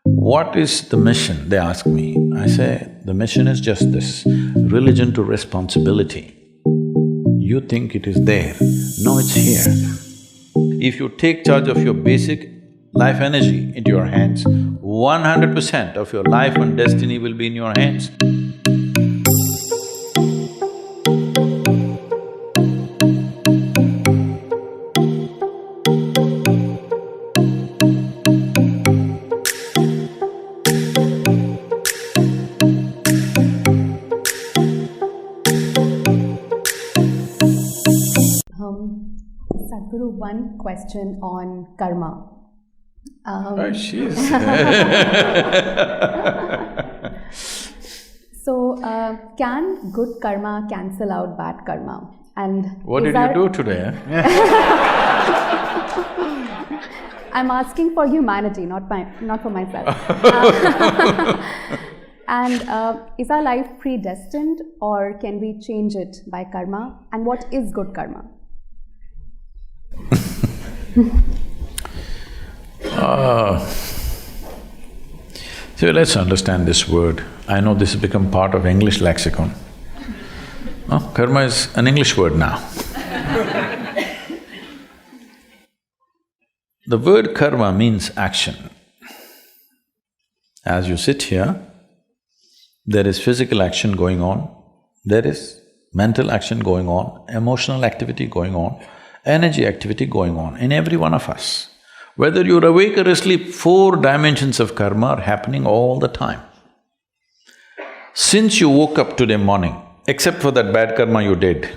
What is the mission, they ask me. I say, the mission is just this, religion to responsibility. You think it is there, no, it's here. If you take charge of your basic life energy into your hands, 100% of your life and destiny will be in your hands. Sadhguru, one question on karma. She's So, can good karma cancel out bad karma? And what did you do today? I'm asking for humanity, not for myself. And is our life predestined, or can we change it by karma? And what is good karma? So let's understand this word. I know this has become part of English lexicon. Karma is an English word now. The word karma means action. As you sit here, there is physical action going on, there is mental action going on, emotional activity going on, energy activity going on in every one of us. Whether you're awake or asleep, 4 dimensions of karma are happening all the time. Since you woke up today morning, except for that bad karma you did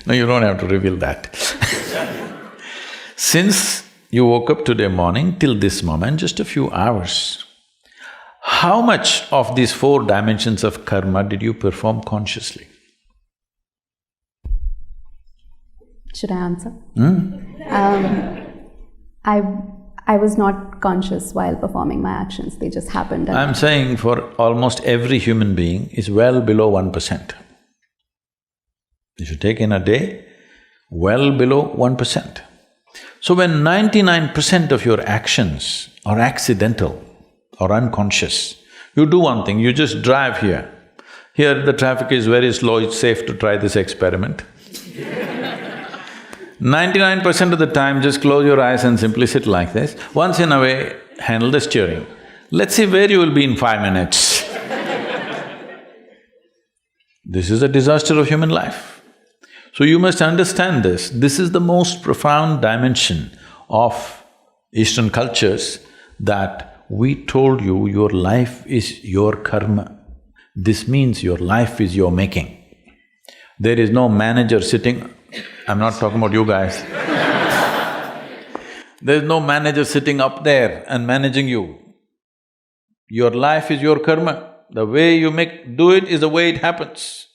no, you don't have to reveal that Since you woke up today morning till this moment, just a few hours, how much of these 4 dimensions of karma did you perform consciously? Should I answer? I was not conscious while performing my actions, they just happened. I'm saying for almost every human being is well below 1%. If you take in a day, well below 1%. So when 99% of your actions are accidental or unconscious, you do one thing, you just drive here. Here the traffic is very slow, it's safe to try this experiment. 99% of the time, just close your eyes and simply sit like this. Once in a way, handle the steering. Let's see where you will be in 5 minutes. This is a disaster of human life. So you must understand this. This is the most profound dimension of Eastern cultures, that we told you your life is your karma. This means your life is your making. There is no manager sitting… I'm not talking about you guys. There's no manager sitting up there and managing you. Your life is your karma. The way you do it is the way it happens.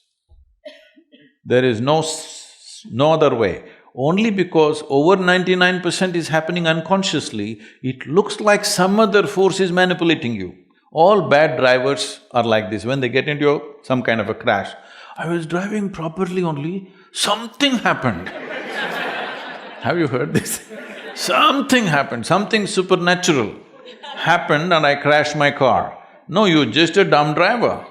There is no other way. Only because over 99% is happening unconsciously, it looks like some other force is manipulating you. All bad drivers are like this. When they get into some kind of a crash, I was driving properly only, something happened. Have you heard this? Something happened, something supernatural happened and I crashed my car. No, you're just a dumb driver.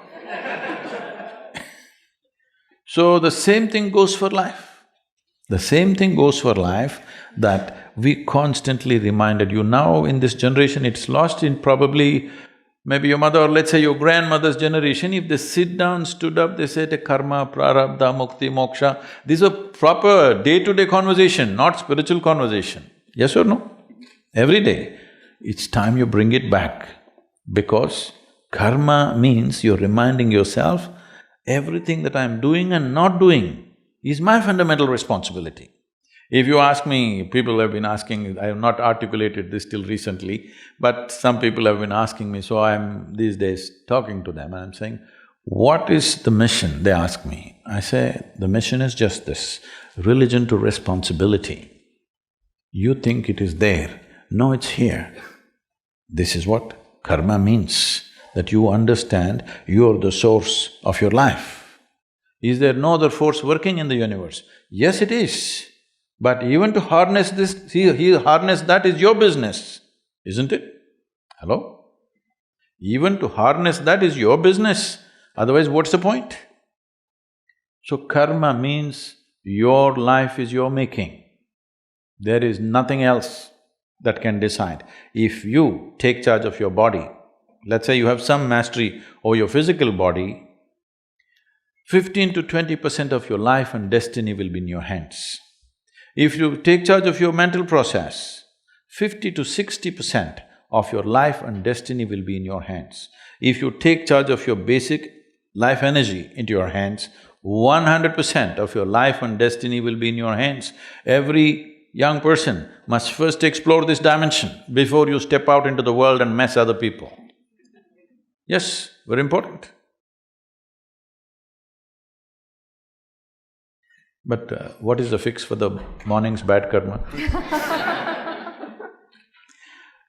So the same thing goes for life. The same thing goes for life, that we constantly reminded you. Now in this generation, it's lost in probably maybe your mother, or let's say your grandmother's generation. If they sit down, stood up, they say karma, prarabdha, mukti, moksha. These are proper day-to-day conversation, not spiritual conversation. Yes or no? Every day. It's time you bring it back, because karma means you're reminding yourself, everything that I'm doing and not doing is my fundamental responsibility. If you ask me, people have been asking, I have not articulated this till recently, but some people have been asking me, so I'm these days talking to them and I'm saying, what is the mission, they ask me. I say, the mission is just this, religion to responsibility. You think it is there, no, it's here. This is what karma means, that you understand you're the source of your life. Is there no other force working in the universe? Yes, it is. But even to harness this, he harness that is your business. isn't it? Hello? Even to harness that is your business, otherwise what's the point? So karma means your life is your making. There is nothing else that can decide. If you take charge of your body, let's say you have some mastery over your physical body, 15 to 20% of your life and destiny will be in your hands. If you take charge of your mental process, 50 to 60% of your life and destiny will be in your hands. If you take charge of your basic life energy into your hands, 100% of your life and destiny will be in your hands. Every young person must first explore this dimension before you step out into the world and mess other people. Yes, very important. But what is the fix for the morning's bad karma?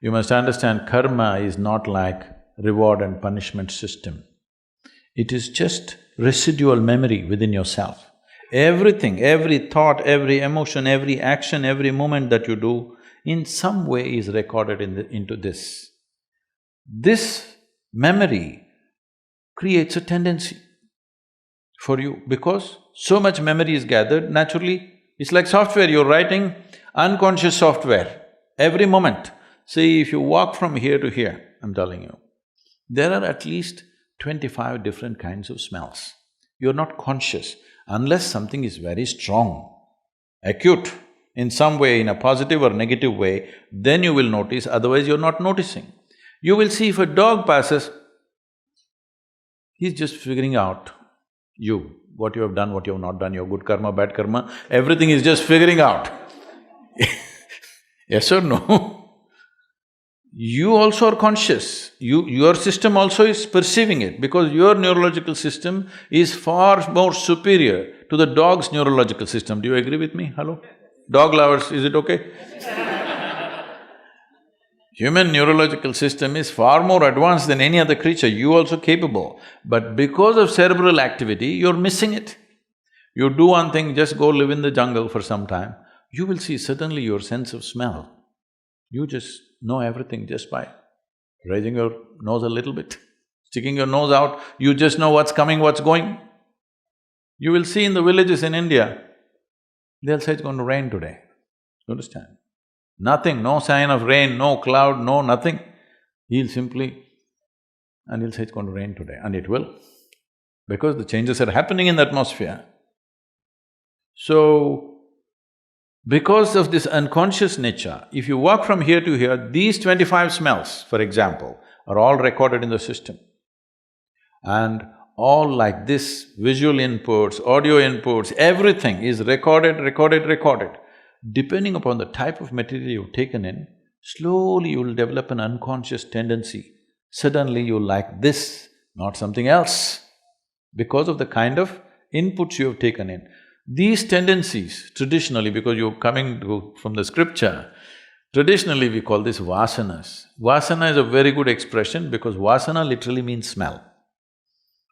You must understand, karma is not like reward and punishment system. It is just residual memory within yourself. Everything, every thought, every emotion, every action, every moment that you do, in some way is recorded into this. This memory creates a tendency for you because so much memory is gathered, naturally, it's like software, you're writing unconscious software every moment. See, if you walk from here to here, I'm telling you, there are at least 25 different kinds of smells. You're not conscious unless something is very strong, acute, in some way, in a positive or negative way, then you will notice, otherwise you're not noticing. You will see if a dog passes, he's just figuring out you, what you have done, what you have not done, your good karma, bad karma, everything is just figuring out. Yes or no? You also are conscious, your system also is perceiving it because your neurological system is far more superior to the dog's neurological system. Do you agree with me? Hello? Dog lovers, is it okay? Human neurological system is far more advanced than any other creature, you also capable. But because of cerebral activity, you're missing it. You do one thing, just go live in the jungle for some time, you will see suddenly your sense of smell. You just know everything just by raising your nose a little bit, sticking your nose out, you just know what's coming, what's going. You will see in the villages in India, they'll say it's going to rain today, you understand? Nothing, no sign of rain, no cloud, no nothing. He'll simply… and he'll say it's going to rain today, and it will, because the changes are happening in the atmosphere. So, because of this unconscious nature, if you walk from here to here, these 25 smells, for example, are all recorded in the system. And all like this, visual inputs, audio inputs, everything is recorded. Depending upon the type of material you've taken in, slowly you'll develop an unconscious tendency. Suddenly you'll like this, not something else, because of the kind of inputs you have taken in. These tendencies, traditionally, because you're coming from the scripture, traditionally we call this vasanas. Vasana is a very good expression because vasana literally means smell.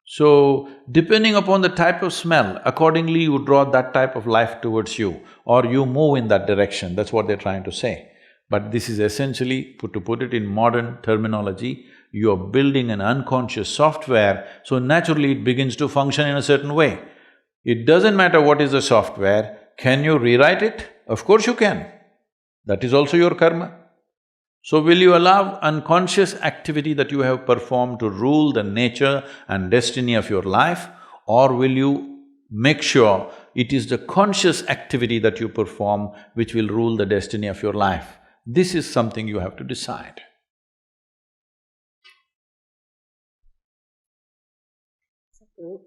So, depending upon the type of smell, accordingly you draw that type of life towards you or you move in that direction, that's what they're trying to say. But this is essentially, to put it in modern terminology, you're building an unconscious software, so naturally it begins to function in a certain way. It doesn't matter what is the software, can you rewrite it? Of course you can. That is also your karma. So will you allow unconscious activity that you have performed to rule the nature and destiny of your life, or will you make sure it is the conscious activity that you perform which will rule the destiny of your life? This is something you have to decide. Sadhguru,